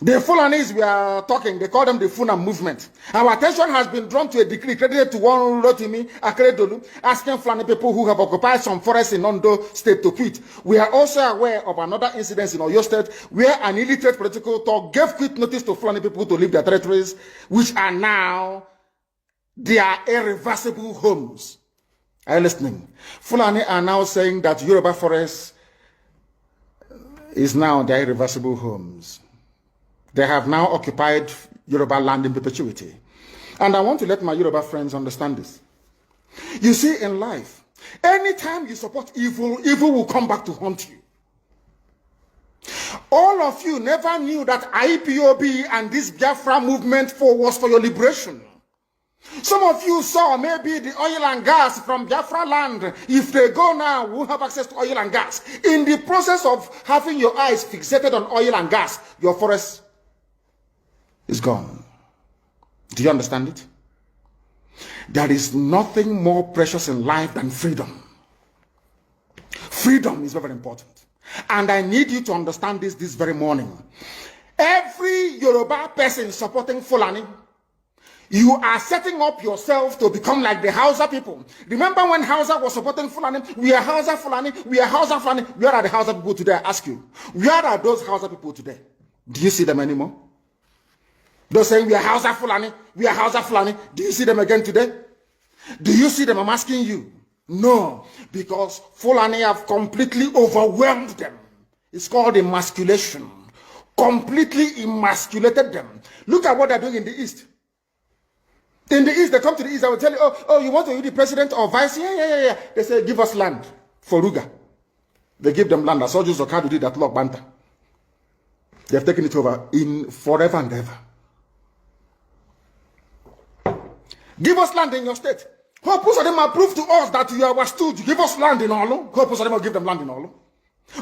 The Fulanis we are talking, they call them the Funa movement. Our attention has been drawn to a decree credited to one Rotimi Akeredolu, asking Fulani people who have occupied some forests in Ondo State to quit. We are also aware of another incident in Oyo State where an illiterate political talk gave quit notice to Fulani people to leave their territories, which are now their irreversible homes. Are you listening? Fulani are now saying that Yoruba forest is now their irreversible homes. They have now occupied Yoruba land in perpetuity. And I want to let my Yoruba friends understand this. You see, in life, anytime you support evil, evil will come back to haunt you. All of you never knew that IPOB and this Biafra movement was for your liberation. Some of you saw maybe the oil and gas from Biafra land. If they go now, we'll have access to oil and gas. In the process of having your eyes fixated on oil and gas, your forest is gone. Do you understand it? There is nothing more precious in life than freedom. Freedom is very, very important. And I need you to understand this very morning. Every Yoruba person supporting Fulani, you are setting up yourself to become like the Hausa people. Remember when Hausa was supporting Fulani? We are Hausa Fulani, we are Hausa Fulani. Where are the Hausa people today? I ask you. Where are those Hausa people today? Do you see them anymore? They're saying we are Hausa Fulani, we are Hausa Fulani. Do you see them again today? Do you see them? I'm asking you. No, because Fulani have completely overwhelmed them. It's called emasculation. Completely emasculated them. Look at what they're doing in the East. In the East, they come to the East, I will tell you, oh, you want to be the president or vice? Yeah. They say, give us land for Ruga. They give them land. I saw Joseph Okado did that Lord Banta. They have taken it over in forever and ever. Give us land in your state. Hope of them prove to us that you are our stooge. Give us land in Olo. Hope of them will give them land in Olo.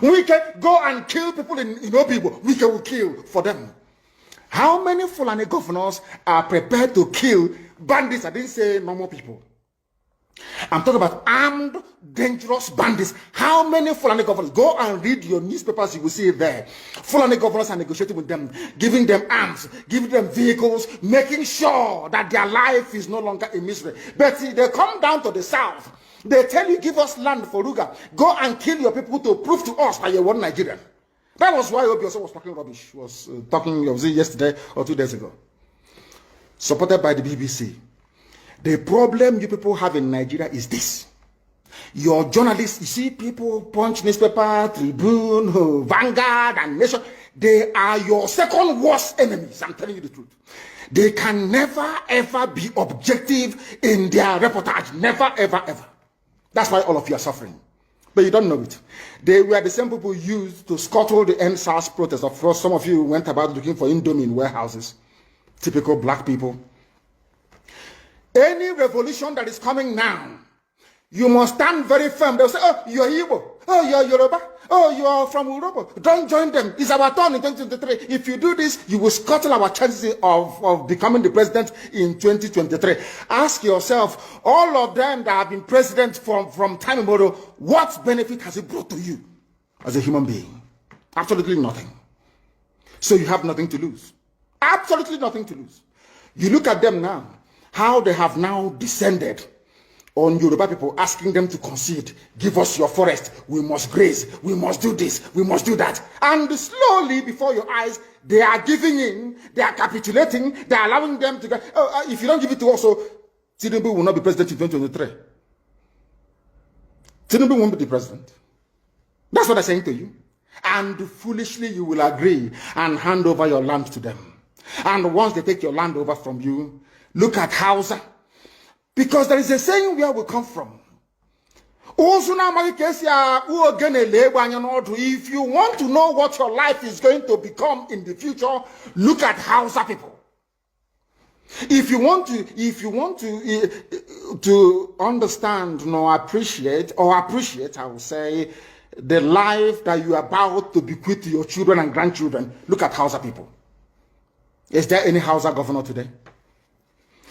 We can go and kill people in Obibo. We can kill for them. How many Fulani governors are prepared to kill bandits? I didn't say normal people. I'm talking about armed, dangerous bandits. How many Fulani governors? Go and read your newspapers, you will see it there. Fulani governors are negotiating with them, giving them arms, giving them vehicles, making sure that their life is no longer a misery. But see, they come down to the south. They tell you, give us land for Ruga. Go and kill your people to prove to us that you're one Nigerian. That was why Obi also was talking rubbish. Was it yesterday or 2 days ago. Supported by the BBC. The problem you people have in Nigeria is this. Your journalists, you see people, Punch newspaper, Tribune, Vanguard, and Nation, they are your second worst enemies. I'm telling you the truth. They can never, ever be objective in their reportage. Never, ever, ever. That's why all of you are suffering. But you don't know it. They were the same people used to scuttle the NSAS protest. Of course, some of you went about looking for Indomie in warehouses. Typical black people. Any revolution that is coming now, you must stand very firm. They'll say, oh, you're Igbo. Oh, you're Yoruba. Oh, you are from Europe. Don't join them. It's our turn in 2023. If you do this, you will scuttle our chances of becoming the president in 2023. Ask yourself, all of them that have been president from time immemorial, what benefit has it brought to you as a human being? Absolutely nothing. So you have nothing to lose. Absolutely nothing to lose. You look at them now, how they have now descended on Yoruba people, asking them to concede, give us your forest, we must graze, we must do this, we must do that. And slowly, before your eyes, they are giving in, they are capitulating, they are allowing them to go, if you don't give it to us, so Tinubu will not be president in 2023. Tinubu won't be the president. That's what they're saying to you. And foolishly, you will agree and hand over your land to them. And once they take your land over from you, look at Hausa. Because there is a saying where we come from. If you want to know what your life is going to become in the future, look at Hausa people. If you want to understand appreciate, I will say, the life that you are about to bequeath to your children and grandchildren, look at Hausa people. Is there any Hausa governor today?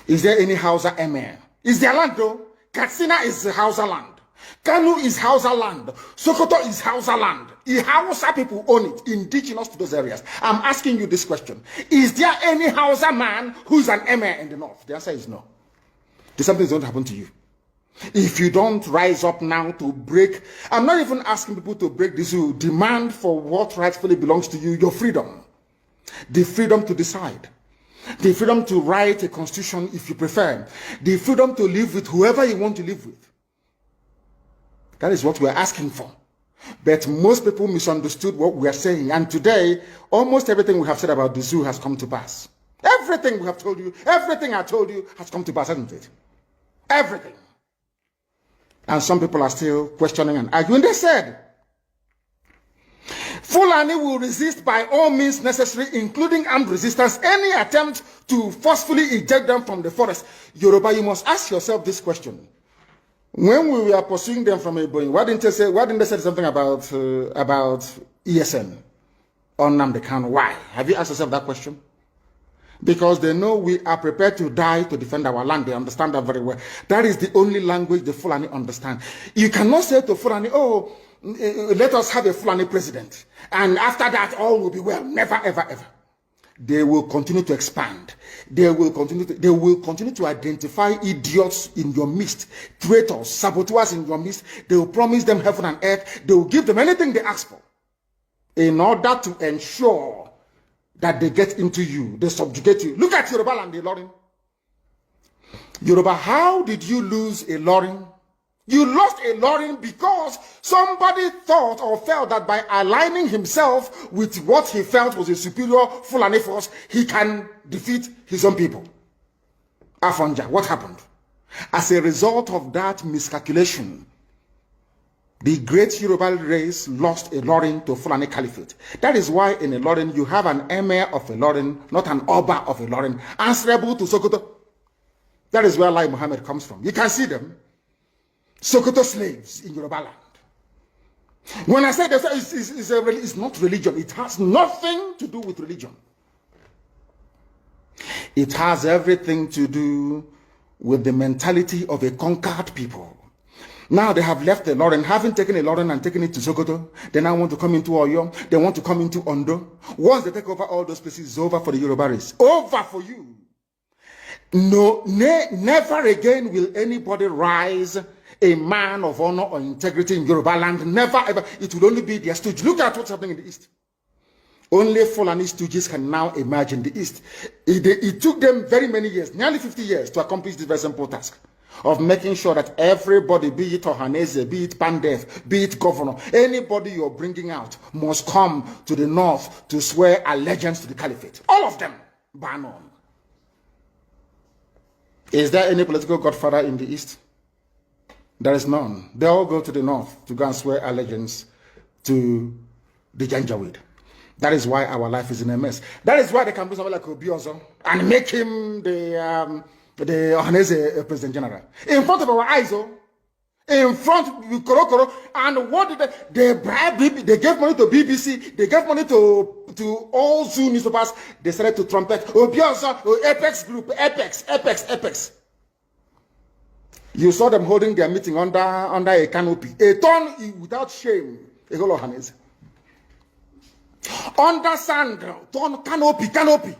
Is there any Hausa emir? Is their land though? Katsina is the Hausa land. Kanu is Hausa land. Sokoto is Hausa land. Hausa people own it, indigenous to those areas. I'm asking you this question. Is there any Hausa man who's an emir in the north? The answer is no. Something's going to happen to you. If you don't rise up now to break, I'm not even asking people to break the zoo. Demand for what rightfully belongs to you, your freedom. The freedom to decide. The freedom to write a constitution if you prefer. The freedom to live with whoever you want to live with. That is what we're asking for. But most people misunderstood what we are saying. And today, almost everything we have said about the zoo has come to pass. Everything we have told you, everything I told you has come to pass, hasn't it? Everything. And some people are still questioning and arguing. They said, Fulani will resist by all means necessary, including armed resistance, any attempt to forcefully eject them from the forest. Yoruba, you must ask yourself this question. When we were pursuing them from Eboyin, why didn't they say something about ESN or nnamdi Kanu? Why? Have you asked yourself that question? Because they know we are prepared to die to defend our land. They understand that very well. That is the only language the Fulani understand. You cannot say to Fulani, oh, let us have a Fulani president. And after that, all will be well. Never, ever, ever. They will continue to expand. They will continue to identify idiots in your midst, traitors, saboteurs in your midst. They will promise them heaven and earth. They will give them anything they ask for in order to ensure that they get into you, they subjugate you. Look at Yoruba land, Ilorin. Yoruba, how did you lose Ilorin? You lost Ilorin because somebody thought or felt that by aligning himself with what he felt was a superior Fulani force, he can defeat his own people. Afonja, what happened? As a result of that miscalculation, the great Yoruba race lost Ilorin to Fulani Caliphate. That is why in Ilorin you have an emir of Ilorin, not an Oba of Ilorin, answerable to Sokoto. That is where Lai Muhammad comes from. You can see them. Sokoto slaves in Yoruba land. When I say that, it's not religion. It has nothing to do with religion. It has everything to do with the mentality of a conquered people. Now they have left Ilorin, having taken Ilorin and taken it to Sokoto. They now want to come into Oyo. They want to come into Ondo. Once they take over all those places, it's over for the Yoruba race. Over for you. No, never again will anybody rise, a man of honor or integrity in Yoruba land. Never ever. It will only be their stooge. Look at what's happening in the East. Only Fulani stooges can now emerge in the East. It took them very many years, nearly 50 years, to accomplish this very simple task of making sure that everybody, be it Ohanese, be it Pandef, be it governor, anybody you're bringing out must come to the north to swear allegiance to the caliphate. All of them, ban on. Is there any political godfather in the East? There is none. They all go to the north to go and swear allegiance to the Janjaweed. That is why our life is in a mess. That is why they can bring someone like Obiozo and make him the Ohanese President General. In front of our eyes, in front of Korokoro. And what did they bribe? They gave money to BBC. They gave money to all Zoo newspapers. They started to trumpet. Obiozo, Apex Group, Apex. You saw them holding their meeting under a canopy. A ton without shame. A whole Ohanese. Under sand, ton canopy.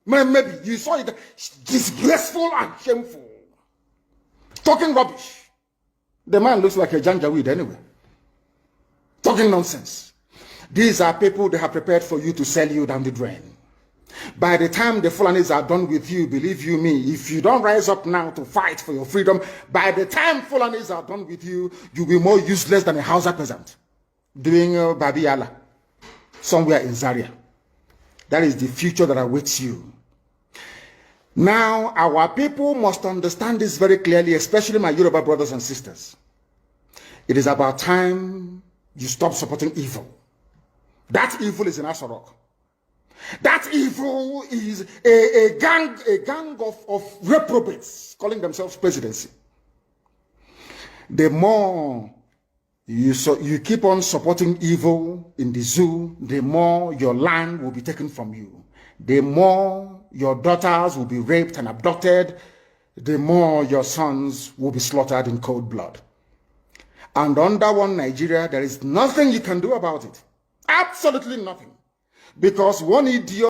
Maybe you saw it disgraceful and shameful. Talking rubbish. The man looks like a Janjaweed anyway. Talking nonsense. These are people they have prepared for you to sell you down the drain. By the time the Fulanis are done with you, believe you me, if you don't rise up now to fight for your freedom, by the time Fulanis are done with you, you'll be more useless than a Hausa peasant doing Babi Allah somewhere in Zaria. That is the future that awaits you. Now, our people must understand this very clearly, especially my Yoruba brothers and sisters. It is about time you stop supporting evil. That evil is in Asorok. That evil is a gang of reprobates calling themselves presidency. The more you keep on supporting evil in the zoo, the more your land will be taken from you. The more your daughters will be raped and abducted, the more your sons will be slaughtered in cold blood. And under one Nigeria, there is nothing you can do about it. Absolutely nothing. Because one idiot